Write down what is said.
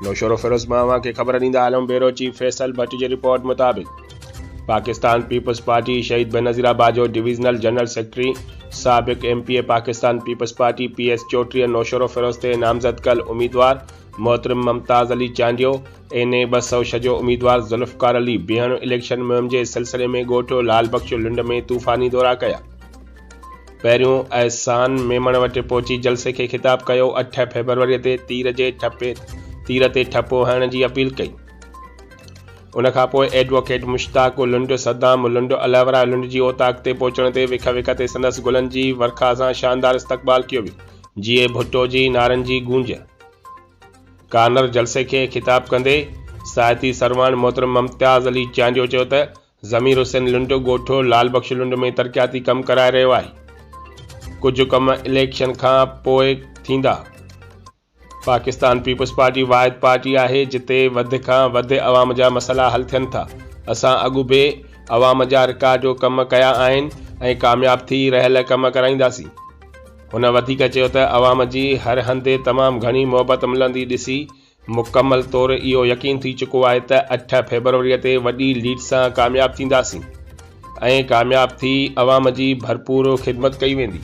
नौशरो फिरोज मावा के खबर ॾींदा आलम bureau chief Faisal Bhatt ji report मुताबिक़ पाकिस्तान पीपल्स पार्टी शहीद बेनज़ीर बाजो डिवीज़नल जनरल सेक्रेटरी साबिक़ MPA Pakistan people's party PS 34 Naushahro Feroze ते नामज़द कल उम्मीदवार मोहतरम मुमताज़ अली चांडियो NA 206 जो उम्मीदवार ज़ुल्फ़िकार अली ॿियण इलेक्शन मुहिम के सिलसिले में ॻोठु लाल बख्श लुंड में तूफ़ानी दौरा कया। पहिरियों एहसान मेमण वटि पहुची जलसे के ख़िताब कयो। 8 फरवरी ते तीर ते ठपो हणण जी अपील कई। उन खां पोइ एडवोकेट मुश्ताक लुंड सद्दाम लुंड अलवरा लुंड जी ओताक ते पहुचण ते विख ते संदसि गुलनि जी वर्खा सां शानदार इस्तक़बाल कियो वियो। जीए भुट्टो जी नारनि जी गूंज। कार्नर जलसे के खिताब कंदे सायती सरवान मोहतरम मुमताज़ अली चांडियो चयो त ज़मीर हुसैन लुंड ॻोठो लाल बख्श लुंड में तरक़ियाती कम कराए रहियो आहे। कुछ कम इलेक्शन खां पोइ थींदा। पाकिस्तान पीपल्स पार्टी वाहिद पार्टी आहे जिते वध खां वध अवाम जा मसला हल थियनि था। असां अॻु बि अवाम जा रिकॉर्ड जो कम कया आहिनि ऐं कामयाब थी रहियल कम कराईंदासीं। हुन वधीक चयो त अवाम जी हर हंधि तमामु घणी मोहबत मिलंदी ॾिसी मुकमल तौर इहो यकीन थी चुको आहे त 8 फरवरी ते वॾी लीड सां कामयाब थींदासीं ऐं कामयाब थी अवाम जी भरपूर ख़िदमत कई वेंदी।